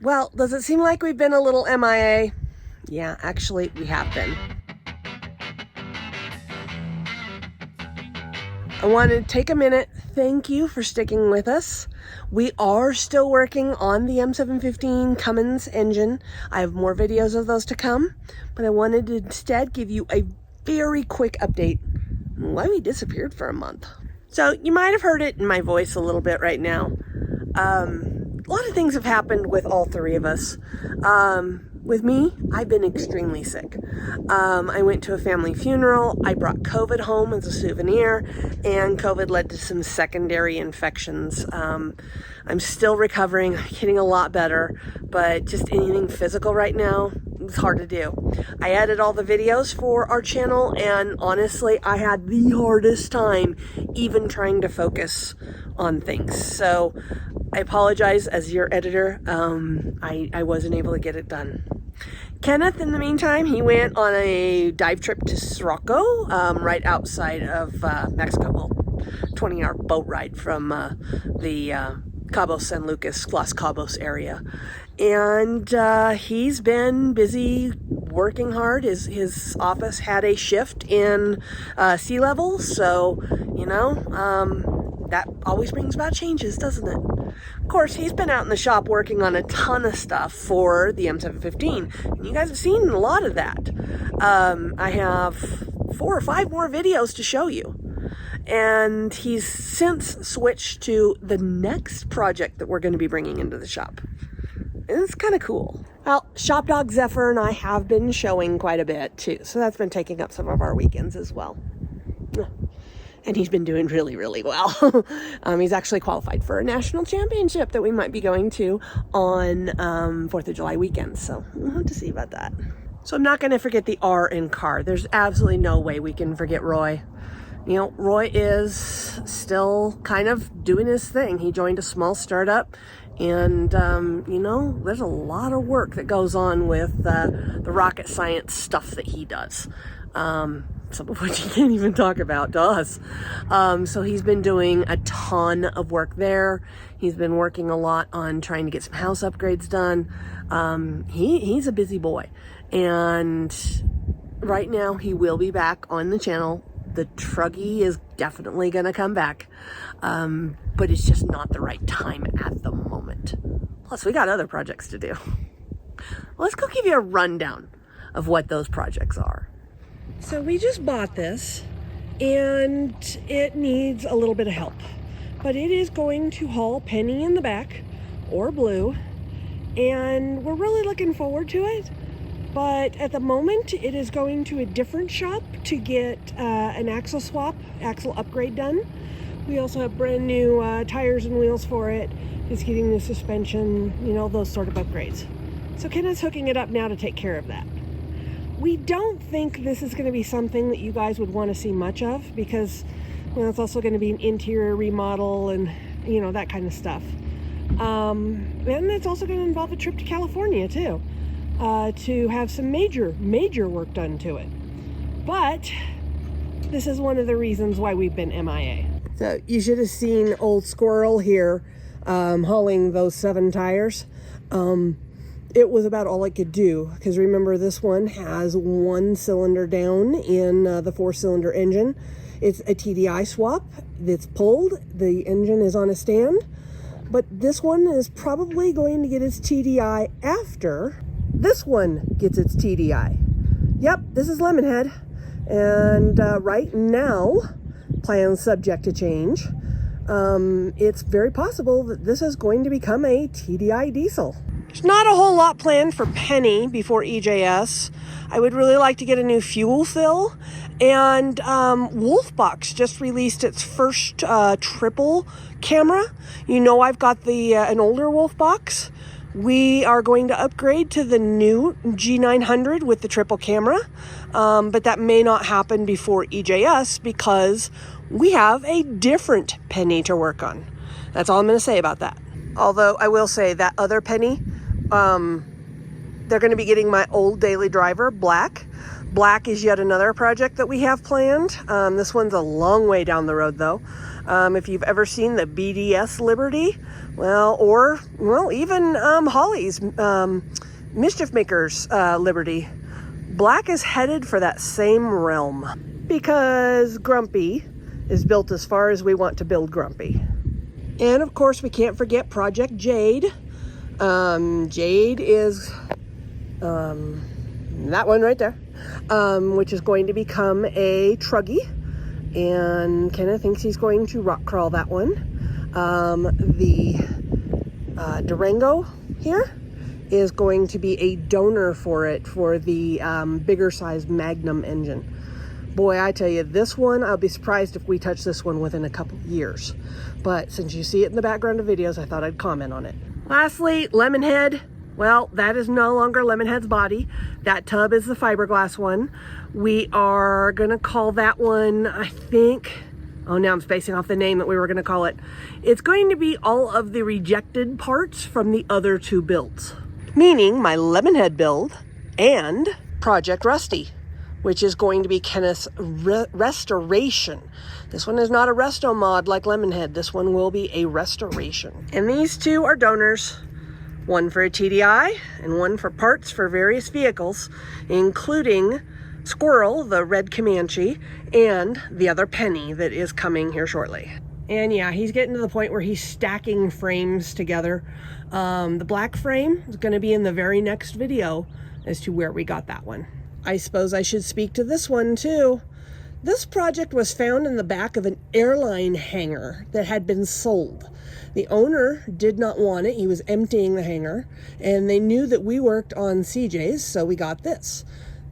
Well, does it seem like we've been a little MIA? Yeah, actually, we have been. I want to take a minute. Thank you for sticking with us. We are still working on the M715 Cummins engine. I have more videos of those to come, but I wanted to instead give you a very quick update on why we disappeared for a month. So you might have heard it in my voice a little bit right now. A lot of things have happened with all three of us. With me, I've been extremely sick. I went to a family funeral. I brought COVID home as a souvenir, and COVID led to some secondary infections. I'm still recovering, getting a lot better, but just anything physical right now, it's hard to do. I added all the videos for our channel, and honestly, I had the hardest time even trying to focus on things. So I apologize as your editor. I wasn't able to get it done. Kenneth, in the meantime, he went on a dive trip to Sirocco, right outside of Mexico. Well, 20-hour boat ride from the Cabo San Lucas, Los Cabos area. And he's been busy working hard. His office had a shift in sea level, so, you know, that always brings about changes, doesn't it? Of course, he's been out in the shop working on a ton of stuff for the M715, and you guys have seen a lot of that. I have 4 or 5 more videos to show you. And he's since switched to the next project that we're going to be bringing into the shop. And it's kind of cool. Well, Shop Dog Zephyr and I have been showing quite a bit too, so that's been taking up some of our weekends as well. And he's been doing really, really well. He's actually qualified for a national championship that we might be going to on 4th of July weekend. So we'll have to see about that. So I'm not going to forget the R in car. There's absolutely no way we can forget Roy. You know, Roy is still kind of doing his thing. He joined a small startup, and, you know, there's a lot of work that goes on with the rocket science stuff that he does. Some of which he can't even talk about to us. So he's been doing a ton of work there. He's been working a lot on trying to get some house upgrades done. He's a busy boy. And right now he will be back on the channel. The Truggy is definitely going to come back. But it's just not the right time at the moment. Plus, we got other projects to do. Let's go give you a rundown of what those projects are. So we just bought this, and it needs a little bit of help. But it is going to haul Penny in the back, or Blue, and we're really looking forward to it. But at the moment, it is going to a different shop to get an axle upgrade done. We also have brand new tires and wheels for it. It's getting the suspension, you know, those sort of upgrades. So Kenneth's hooking it up now to take care of that. We don't think this is going to be something that you guys would want to see much of, because, you know, it's also going to be an interior remodel and, you know, that kind of stuff. And it's also going to involve a trip to California too, to have some major work done to it. But this is one of the reasons why we've been MIA. So you should have seen old Squirrel here hauling those 7 tires. It was about all I could do, because remember, this one has 1 cylinder down in the 4-cylinder engine. It's a TDI swap that's pulled. The engine is on a stand, but this one is probably going to get its TDI after this one gets its TDI. Yep, this is Lemonhead, and right now, plans subject to change. It's very possible that this is going to become a TDI diesel. There's not a whole lot planned for Penny before EJS. I would really like to get a new fuel fill. And Wolfbox just released its first triple camera. You know, I've got an older Wolfbox. We are going to upgrade to the new G900 with the triple camera. But that may not happen before EJS because we have a different Penny to work on. That's all I'm going to say about that. Although I will say that other Penny, they're going to be getting my old daily driver, Black. Black is yet another project that we have planned. This one's a long way down the road though. If you've ever seen the BDS Liberty, or even Holly's Mischief Makers Liberty, Black is headed for that same realm because Grumpy is built as far as we want to build Grumpy. And of course, we can't forget Project Jade. Jade is that one right there, which is going to become a truggy. And Kenneth thinks he's going to rock crawl that one. The Durango here is going to be a donor for it for the bigger size Magnum engine. Boy, I tell you, this one, I'll be surprised if we touch this one within a couple of years. But since you see it in the background of videos, I thought I'd comment on it. Lastly, Lemonhead. Well, that is no longer Lemonhead's body. That tub is the fiberglass one. We are gonna call that one, I think, oh, now I'm spacing off the name that we were gonna call it. It's going to be all of the rejected parts from the other two builds. Meaning my Lemonhead build and Project Rusty, which is going to be Kenneth's restoration. This one is not a resto mod like Lemonhead. This one will be a restoration. And these two are donors. One for a TDI and one for parts for various vehicles, including Squirrel, the red Comanche, and the other Penny that is coming here shortly. And yeah, he's getting to the point where he's stacking frames together. The black frame is going to be in the very next video as to where we got that one. I suppose I should speak to this one too. This project was found in the back of an airline hangar that had been sold. The owner did not want it. He was emptying the hangar, and they knew that we worked on CJs, so we got this.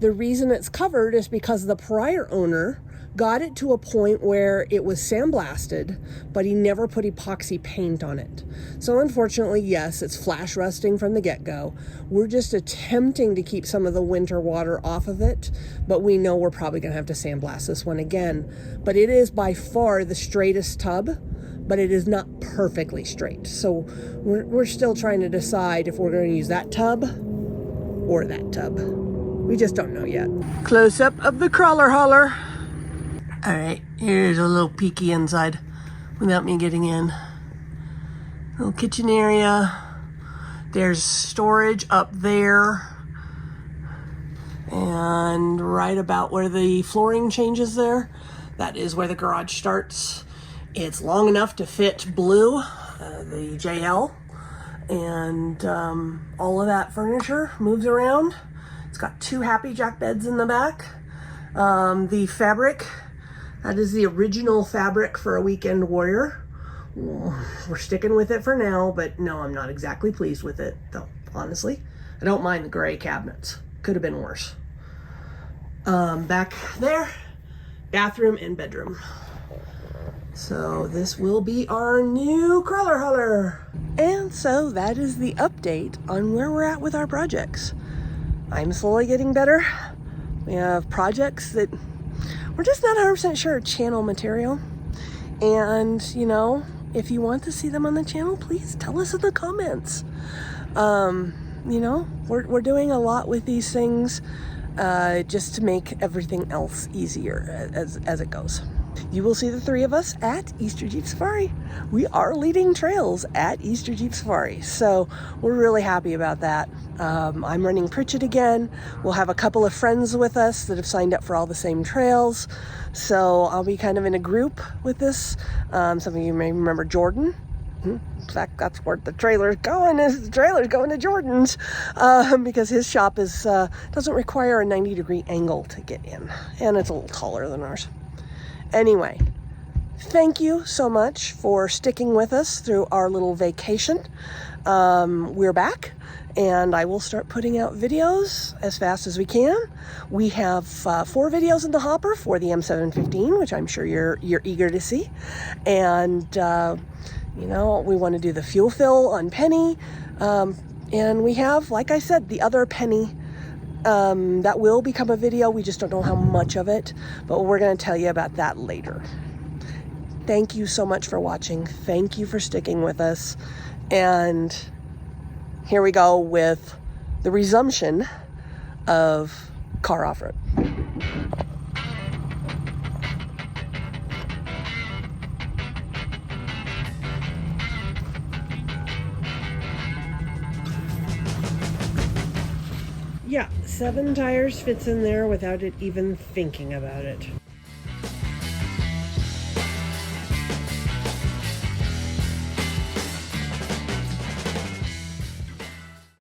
The reason it's covered is because the prior owner got it to a point where it was sandblasted, but he never put epoxy paint on it. So unfortunately, yes, it's flash rusting from the get-go. We're just attempting to keep some of the winter water off of it, but we know we're probably gonna have to sandblast this one again. But it is by far the straightest tub, but it is not perfectly straight. So we're still trying to decide if we're gonna use that tub or that tub. We just don't know yet. Close up of the crawler hauler. All right, here's a little peeky inside without me getting in. Little kitchen area. There's storage up there. And right about where the flooring changes there, that is where the garage starts. It's long enough to fit Blue, the JL, and all of that furniture moves around. It's got two Happy Jack beds in the back. The fabric, that is the original fabric for a Weekend Warrior. We're sticking with it for now, but no, I'm not exactly pleased with it, though, honestly. I don't mind the gray cabinets. Could have been worse. Back there, bathroom and bedroom. So this will be our new crawler hauler. And so that is the update on where we're at with our projects. I'm slowly getting better. We have projects that we're just not 100% sure are channel material. And, you know, if you want to see them on the channel, please tell us in the comments. You know, we're doing a lot with these things just to make everything else easier as it goes. You will see the three of us at Easter Jeep Safari. We are leading trails at Easter Jeep Safari, so we're really happy about that. I'm running Pritchett again. We'll have a couple of friends with us that have signed up for all the same trails, so I'll be kind of in a group with this. Some of you may remember Jordan. In fact, that's where the trailer's going. The trailer's going to Jordan's because his shop is doesn't require a 90-degree angle to get in, and it's a little taller than ours. Anyway, thank you so much for sticking with us through our little vacation. We're back, and I will start putting out videos as fast as we can. We have 4 videos in the hopper for the M715, which I'm sure you're eager to see. And, you know, we want to do the fuel fill on Penny. And we have, like I said, the other Penny that will become a video. We just don't know how much of it, but we're going to tell you about that later. Thank you so much for watching. Thank you for sticking with us. And here we go with the resumption of car off-road. Yeah, 7 tires fits in there without it even thinking about it.